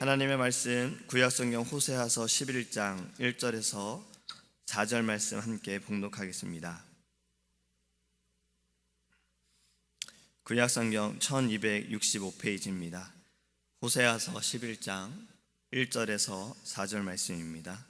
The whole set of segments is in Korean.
하나님의 말씀 구약성경 호세아서 11장 1절에서 4절 말씀 함께 봉독하겠습니다. 구약성경 1265페이지입니다. 호세아서 11장 1절에서 4절 말씀입니다.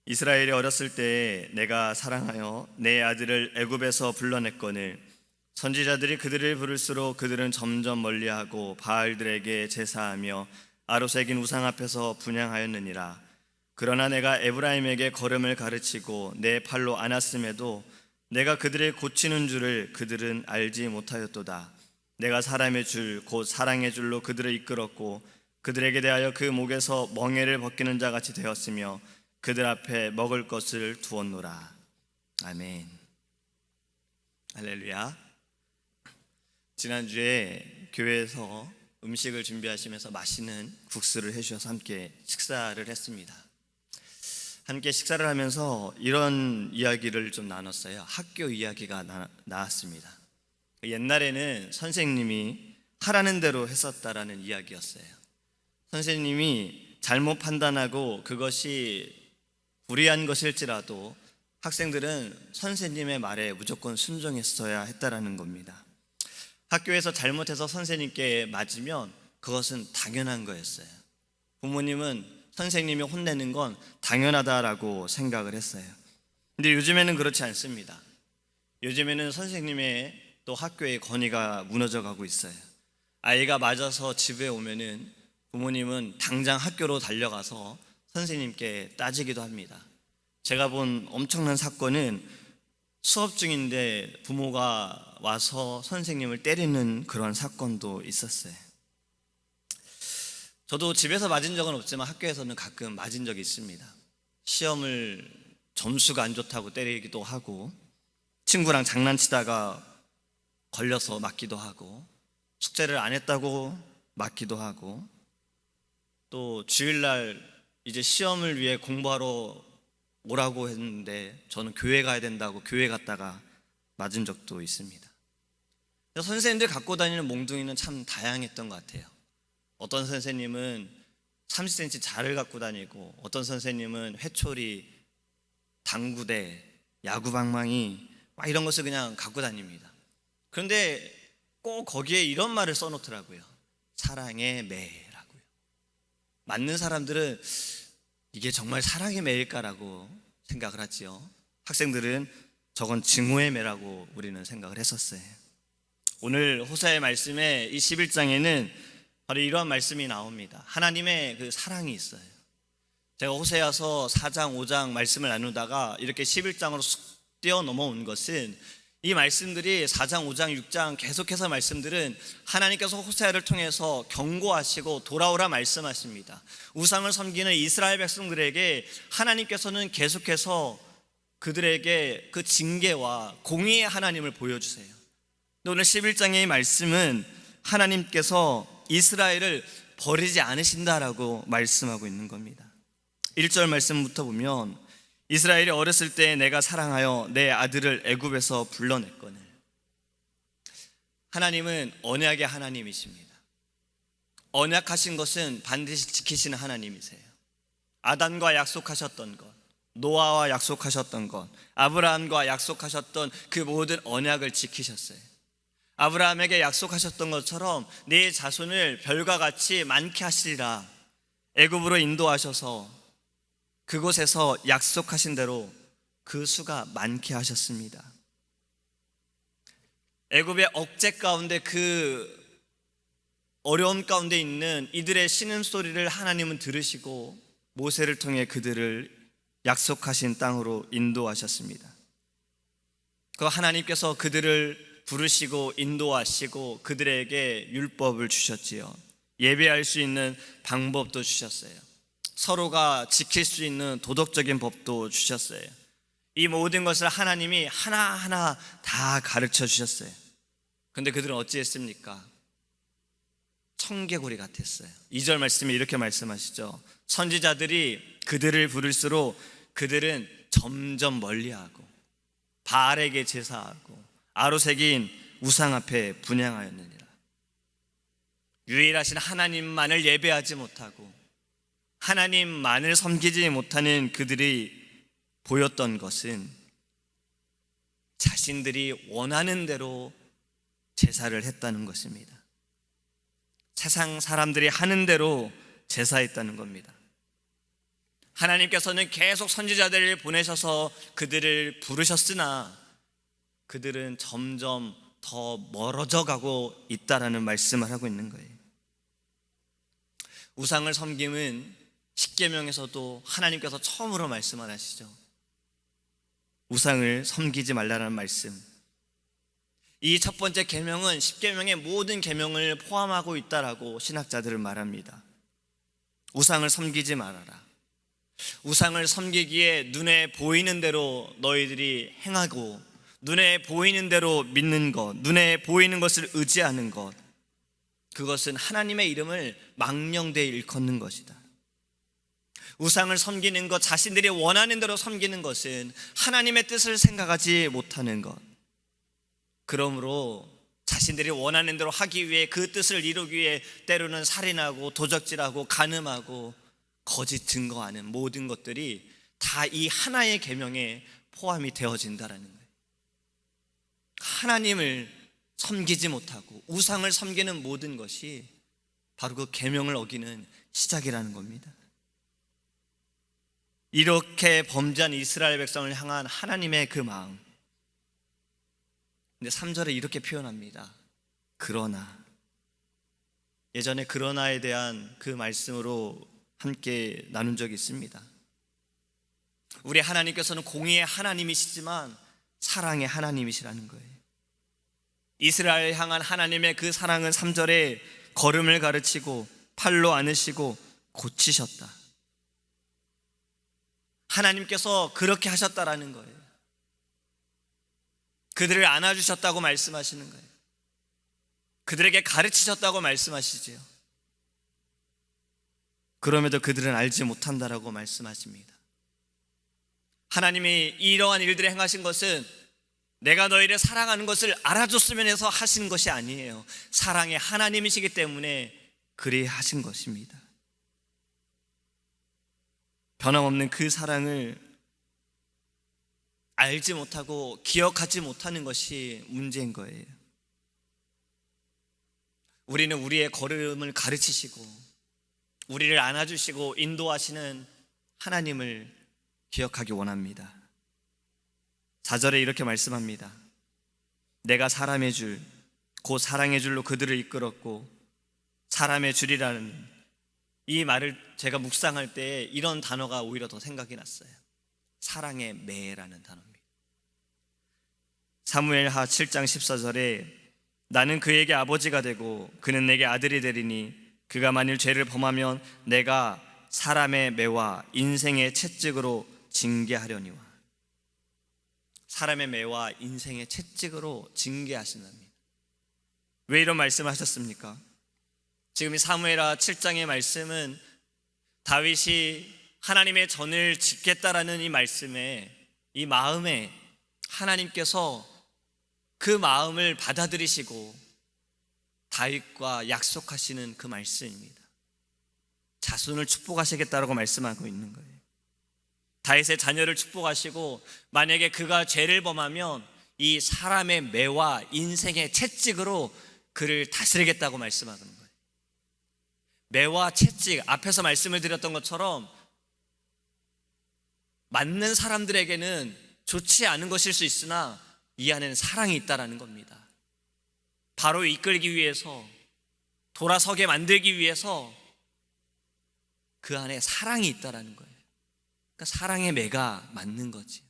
이스라엘이 어렸을 때에 내가 사랑하여 내 아들을 애굽에서 불러냈거늘 선지자들이 그들을 부를수록 그들은 점점 멀리하고 바알들에게 제사하며 아로새긴 우상 앞에서 분향하였느니라. 그러나 내가 에브라임에게 걸음을 가르치고 내 팔로 안았음에도 내가 그들을 고치는 줄을 그들은 알지 못하였도다. 내가 사람의 줄 곧 사랑의 줄로 그들을 이끌었고 그들에게 대하여 그 목에서 멍에를 벗기는 자 같이 되었으며 그들 앞에 먹을 것을 두었노라. 아멘. 할렐루야. 지난주에 교회에서 음식을 준비하시면서 맛있는 국수를 해주셔서 함께 식사를 했습니다. 함께 식사를 하면서 이런 이야기를 좀 나눴어요. 학교 이야기가 나왔습니다. 옛날에는 선생님이 하라는 대로 했었다라는 이야기였어요. 선생님이 잘못 판단하고 그것이 불의한 것일지라도 학생들은 선생님의 말에 무조건 순종했어야 했다라는 겁니다. 학교에서 잘못해서 선생님께 맞으면 그것은 당연한 거였어요. 부모님은 선생님이 혼내는 건 당연하다라고 생각을 했어요. 근데 요즘에는 그렇지 않습니다. 요즘에는 선생님의 또 학교의 권위가 무너져 가고 있어요. 아이가 맞아서 집에 오면은 부모님은 당장 학교로 달려가서 선생님께 따지기도 합니다. 제가 본 엄청난 사건은 수업 중인데 부모가 와서 선생님을 때리는 그런 사건도 있었어요. 저도 집에서 맞은 적은 없지만 학교에서는 가끔 맞은 적이 있습니다. 시험을 점수가 안 좋다고 때리기도 하고 친구랑 장난치다가 걸려서 맞기도 하고 숙제를 안 했다고 맞기도 하고 또 주일날 이제 시험을 위해 공부하러 오라고 했는데 저는 교회 가야 된다고 교회 갔다가 맞은 적도 있습니다. 선생님들 갖고 다니는 몽둥이는 참 다양했던 것 같아요. 어떤 선생님은 30cm 자를 갖고 다니고 어떤 선생님은 회초리, 당구대, 야구방망이 막 이런 것을 그냥 갖고 다닙니다. 그런데 꼭 거기에 이런 말을 써놓더라고요. 사랑의 매라고요. 맞는 사람들은 이게 정말 사랑의 매일까라고 생각을 하지요. 학생들은 저건 증오의 매라고 우리는 생각을 했었어요. 오늘 호세아의 말씀에 이 11장에는 바로 이러한 말씀이 나옵니다. 하나님의 그 사랑이 있어요. 제가 호세아서 4장 5장 말씀을 나누다가 이렇게 11장으로 쑥 뛰어 넘어온 것은 이 말씀들이 4장 5장 6장 계속해서 말씀들은 하나님께서 호세아를 통해서 경고하시고 돌아오라 말씀하십니다. 우상을 섬기는 이스라엘 백성들에게 하나님께서는 계속해서 그들에게 그 징계와 공의의 하나님을 보여주세요. 오늘 11장의 말씀은 하나님께서 이스라엘을 버리지 않으신다라고 말씀하고 있는 겁니다. 1절 말씀부터 보면 이스라엘이 어렸을 때 내가 사랑하여 내 아들을 애굽에서 불러냈거늘. 하나님은 언약의 하나님이십니다. 언약하신 것은 반드시 지키시는 하나님이세요. 아담과 약속하셨던 것, 노아와 약속하셨던 것, 아브라함과 약속하셨던 그 모든 언약을 지키셨어요. 아브라함에게 약속하셨던 것처럼 네 자손을 별과 같이 많게 하시리라 애굽으로 인도하셔서 그곳에서 약속하신 대로 그 수가 많게 하셨습니다. 애굽의 억제 가운데 그 어려움 가운데 있는 이들의 신음소리를 하나님은 들으시고 모세를 통해 그들을 약속하신 땅으로 인도하셨습니다. 그 하나님께서 그들을 부르시고 인도하시고 그들에게 율법을 주셨지요. 예배할 수 있는 방법도 주셨어요. 서로가 지킬 수 있는 도덕적인 법도 주셨어요. 이 모든 것을 하나님이 하나하나 다 가르쳐 주셨어요. 그런데 그들은 어찌했습니까? 청개구리 같았어요. 2절 말씀에 이렇게 말씀하시죠. 선지자들이 그들을 부를수록 그들은 점점 멀리하고 바알에게 제사하고 아로새긴 우상 앞에 분향하였느니라. 유일하신 하나님만을 예배하지 못하고 하나님만을 섬기지 못하는 그들이 보였던 것은 자신들이 원하는 대로 제사를 했다는 것입니다. 세상 사람들이 하는 대로 제사했다는 겁니다. 하나님께서는 계속 선지자들을 보내셔서 그들을 부르셨으나 그들은 점점 더 멀어져 가고 있다라는 말씀을 하고 있는 거예요. 우상을 섬김은 십계명에서도 하나님께서 처음으로 말씀을 하시죠. 우상을 섬기지 말라는 말씀. 이 첫 번째 계명은 십계명의 모든 계명을 포함하고 있다라고 신학자들은 말합니다. 우상을 섬기지 말아라. 우상을 섬기기에 눈에 보이는 대로 너희들이 행하고 눈에 보이는 대로 믿는 것, 눈에 보이는 것을 의지하는 것, 그것은 하나님의 이름을 망령되이 일컫는 것이다. 우상을 섬기는 것, 자신들이 원하는 대로 섬기는 것은 하나님의 뜻을 생각하지 못하는 것. 그러므로 자신들이 원하는 대로 하기 위해 그 뜻을 이루기 위해 때로는 살인하고 도적질하고 간음하고 거짓 증거하는 모든 것들이 다 이 하나의 계명에 포함이 되어진다라는 거예요. 하나님을 섬기지 못하고 우상을 섬기는 모든 것이 바로 그 계명을 어기는 시작이라는 겁니다. 이렇게 범죄한 이스라엘 백성을 향한 하나님의 그 마음. 근데 3절에 이렇게 표현합니다. 그러나. 예전에 그러나에 대한 그 말씀으로 함께 나눈 적이 있습니다. 우리 하나님께서는 공의의 하나님이시지만 사랑의 하나님이시라는 거예요. 이스라엘 향한 하나님의 그 사랑은 3절에 걸음을 가르치고 팔로 안으시고 고치셨다. 하나님께서 그렇게 하셨다라는 거예요. 그들을 안아주셨다고 말씀하시는 거예요. 그들에게 가르치셨다고 말씀하시지요. 그럼에도 그들은 알지 못한다라고 말씀하십니다. 하나님이 이러한 일들을 행하신 것은 내가 너희를 사랑하는 것을 알아줬으면 해서 하신 것이 아니에요. 사랑의 하나님이시기 때문에 그리 하신 것입니다. 변함없는 그 사랑을 알지 못하고 기억하지 못하는 것이 문제인 거예요. 우리는 우리의 걸음을 가르치시고 우리를 안아주시고 인도하시는 하나님을 기억하기 원합니다. 4절에 이렇게 말씀합니다. 내가 사람의 줄, 곧 사랑의 줄로 그들을 이끌었고 사람의 줄이라는 이 말을 제가 묵상할 때 이런 단어가 오히려 더 생각이 났어요. 사랑의 매라는 단어입니다. 사무엘하 7장 14절에 나는 그에게 아버지가 되고 그는 내게 아들이 되리니 그가 만일 죄를 범하면 내가 사람의 매와 인생의 채찍으로 징계하려니와. 사람의 매와 인생의 채찍으로 징계하신답니다. 왜 이런 말씀을 하셨습니까? 지금 이 사무엘하 7장의 말씀은 다윗이 하나님의 전을 짓겠다라는 이 말씀에, 이 마음에 하나님께서 그 마음을 받아들이시고 다윗과 약속하시는 그 말씀입니다. 자손을 축복하시겠다라고 말씀하고 있는 거예요. 다윗의 자녀를 축복하시고 만약에 그가 죄를 범하면 이 사람의 매와 인생의 채찍으로 그를 다스리겠다고 말씀하는 거예요. 매와 채찍, 앞에서 말씀을 드렸던 것처럼 맞는 사람들에게는 좋지 않은 것일 수 있으나 이 안에는 사랑이 있다라는 겁니다. 바로 이끌기 위해서, 돌아서게 만들기 위해서 그 안에 사랑이 있다라는 거예요. 그러니까 사랑의 매가 맞는 거지.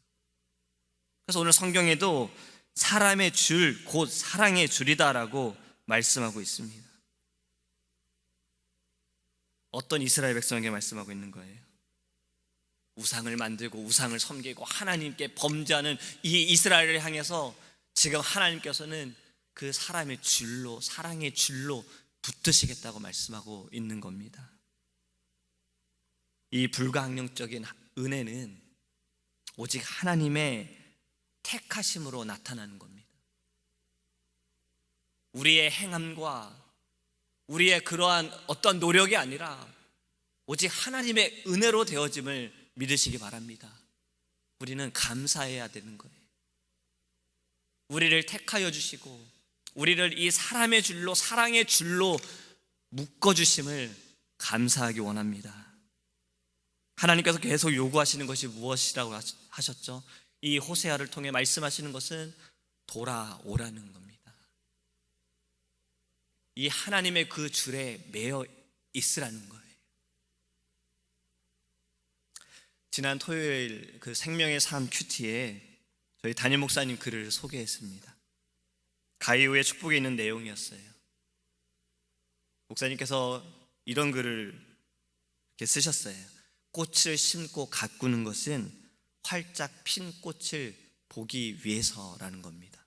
그래서 오늘 성경에도 사람의 줄, 곧 사랑의 줄이다라고 말씀하고 있습니다. 어떤 이스라엘 백성에게 말씀하고 있는 거예요? 우상을 만들고 우상을 섬기고 하나님께 범죄하는 이 이스라엘을 향해서 지금 하나님께서는 그 사람의 줄로, 사랑의 줄로 붙으시겠다고 말씀하고 있는 겁니다. 이 불가항력적인 은혜는 오직 하나님의 택하심으로 나타나는 겁니다. 우리의 행함과 우리의 그러한 어떤 노력이 아니라 오직 하나님의 은혜로 되어짐을 믿으시기 바랍니다. 우리는 감사해야 되는 거예요. 우리를 택하여 주시고 우리를 이 사람의 줄로, 사랑의 줄로 묶어주심을 감사하기 원합니다. 하나님께서 계속 요구하시는 것이 무엇이라고 하셨죠? 이 호세아를 통해 말씀하시는 것은 돌아오라는 겁니다. 이 하나님의 그 줄에 매여 있으라는 거예요. 지난 토요일 그 생명의 삶 큐티에 저희 담임 목사님 글을 소개했습니다. 가이오의 축복에 있는 내용이었어요. 목사님께서 이런 글을 이렇게 쓰셨어요. 꽃을 심고 가꾸는 것은 활짝 핀 꽃을 보기 위해서라는 겁니다.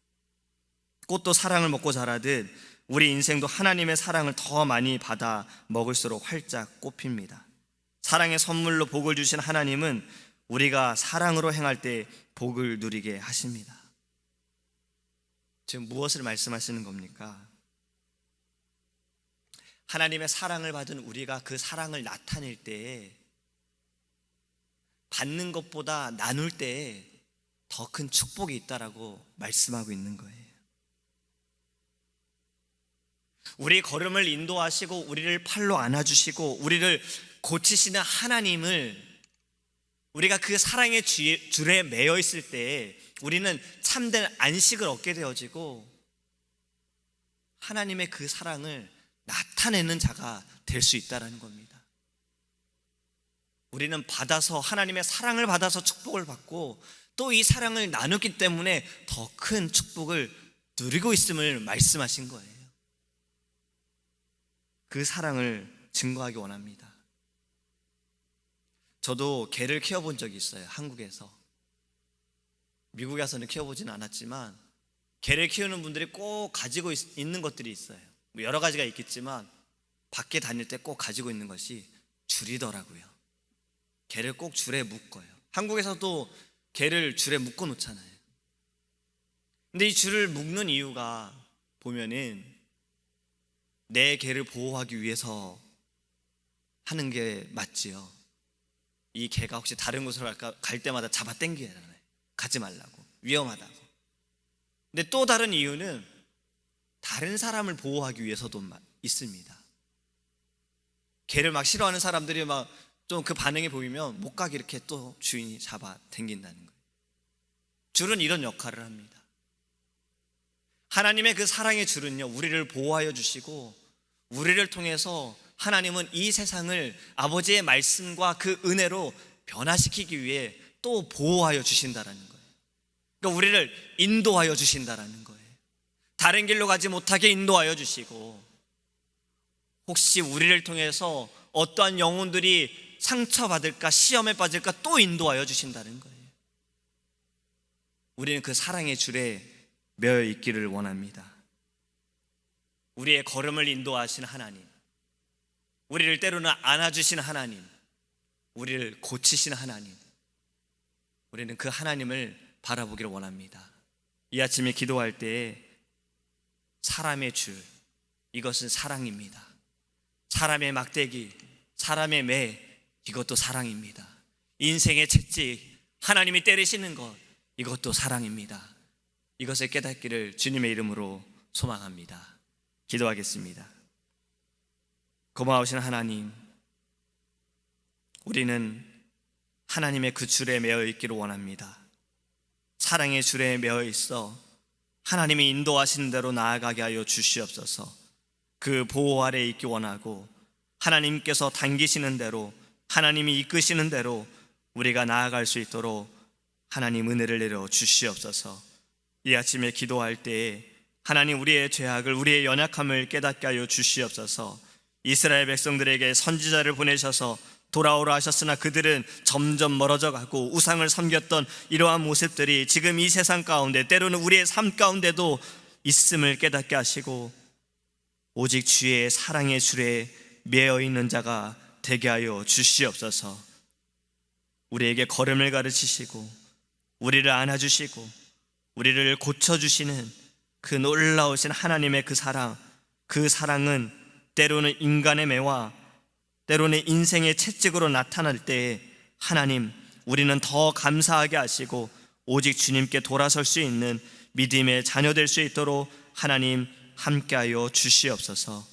꽃도 사랑을 먹고 자라듯 우리 인생도 하나님의 사랑을 더 많이 받아 먹을수록 활짝 꽃핍니다. 사랑의 선물로 복을 주신 하나님은 우리가 사랑으로 행할 때 복을 누리게 하십니다. 지금 무엇을 말씀하시는 겁니까? 하나님의 사랑을 받은 우리가 그 사랑을 나타낼 때에 받는 것보다 나눌 때에 더 큰 축복이 있다라고 말씀하고 있는 거예요. 우리 걸음을 인도하시고 우리를 팔로 안아주시고 우리를 고치시는 하나님을 우리가 그 사랑의 줄에 매여 있을 때 우리는 참된 안식을 얻게 되어지고 하나님의 그 사랑을 나타내는 자가 될 수 있다는 겁니다. 우리는 받아서 하나님의 사랑을 받아서 축복을 받고 또 이 사랑을 나누기 때문에 더 큰 축복을 누리고 있음을 말씀하신 거예요. 그 사랑을 증거하기 원합니다. 저도 개를 키워본 적이 있어요. 한국에서. 미국에서는 키워보진 않았지만 개를 키우는 분들이 꼭 가지고 있는 것들이 있어요. 여러 가지가 있겠지만 밖에 다닐 때 꼭 가지고 있는 것이 줄이더라고요. 개를 꼭 줄에 묶어요. 한국에서도 개를 줄에 묶어 놓잖아요. 근데 이 줄을 묶는 이유가 보면은 내 개를 보호하기 위해서 하는 게 맞지요. 이 개가 혹시 다른 곳으로 갈 때마다 잡아 당겨야 하잖아요. 가지 말라고, 위험하다고. 근데 또 다른 이유는 다른 사람을 보호하기 위해서도 있습니다. 개를 막 싫어하는 사람들이 막 좀 그 반응이 보이면 못 가게 이렇게 또 주인이 잡아 당긴다는 거예요. 줄은 이런 역할을 합니다. 하나님의 그 사랑의 줄은요, 우리를 보호하여 주시고 우리를 통해서 하나님은 이 세상을 아버지의 말씀과 그 은혜로 변화시키기 위해 또 보호하여 주신다라는 거예요. 그러니까 우리를 인도하여 주신다라는 거예요. 다른 길로 가지 못하게 인도하여 주시고 혹시 우리를 통해서 어떠한 영혼들이 상처받을까 시험에 빠질까 또 인도하여 주신다는 거예요. 우리는 그 사랑의 줄에 매여 있기를 원합니다. 우리의 걸음을 인도하시는 하나님, 우리를 때로는 안아주시는 하나님, 우리를 고치시는 하나님, 우리는 그 하나님을 바라보기를 원합니다. 이 아침에 기도할 때에 사람의 줄, 이것은 사랑입니다. 사람의 막대기, 사람의 매, 이것도 사랑입니다. 인생의 채찍, 하나님이 때리시는 것, 이것도 사랑입니다. 이것을 깨닫기를 주님의 이름으로 소망합니다. 기도하겠습니다. 고마우신 하나님, 우리는 하나님의 그 줄에 매여 있기를 원합니다. 사랑의 줄에 매여 있어 하나님이 인도하시는 대로 나아가게 하여 주시옵소서. 그 보호 아래에 있기 원하고 하나님께서 당기시는 대로, 하나님이 이끄시는 대로 우리가 나아갈 수 있도록 하나님 은혜를 내려 주시옵소서. 이 아침에 기도할 때에 하나님 우리의 죄악을, 우리의 연약함을 깨닫게 하여 주시옵소서. 이스라엘 백성들에게 선지자를 보내셔서 돌아오라 하셨으나 그들은 점점 멀어져 가고 우상을 섬겼던 이러한 모습들이 지금 이 세상 가운데, 때로는 우리의 삶 가운데도 있음을 깨닫게 하시고 오직 주의 사랑의 줄에 매여 있는 자가 되게 하여 주시옵소서. 우리에게 걸음을 가르치시고 우리를 안아주시고 우리를 고쳐주시는 그 놀라우신 하나님의 그 사랑, 그 사랑은 때로는 인간의 매와 때로는 인생의 채찍으로 나타날 때에 하나님, 우리는 더 감사하게 하시고 오직 주님께 돌아설 수 있는 믿음의 자녀 될 수 있도록 하나님 함께하여 주시옵소서.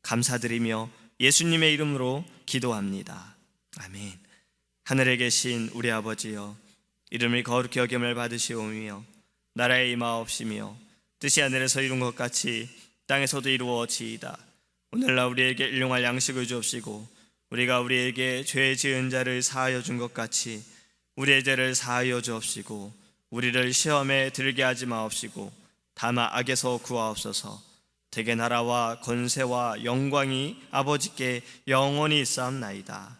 감사드리며 예수님의 이름으로 기도합니다. 아멘. 하늘에 계신 우리 아버지여, 이름을 거룩히 여김을 받으시오며 나라의 임하옵시며 뜻이 하늘에서 이룬 것 같이 땅에서도 이루어지이다. 오늘날 우리에게 일용할 양식을 주옵시고 우리가 우리에게 죄 지은 자를 사하여 준 것 같이 우리의 죄를 사하여 주옵시고 우리를 시험에 들게 하지 마옵시고 다만 악에서 구하옵소서. 대개 나라와 권세와 영광이 아버지께 영원히 있사옵나이다.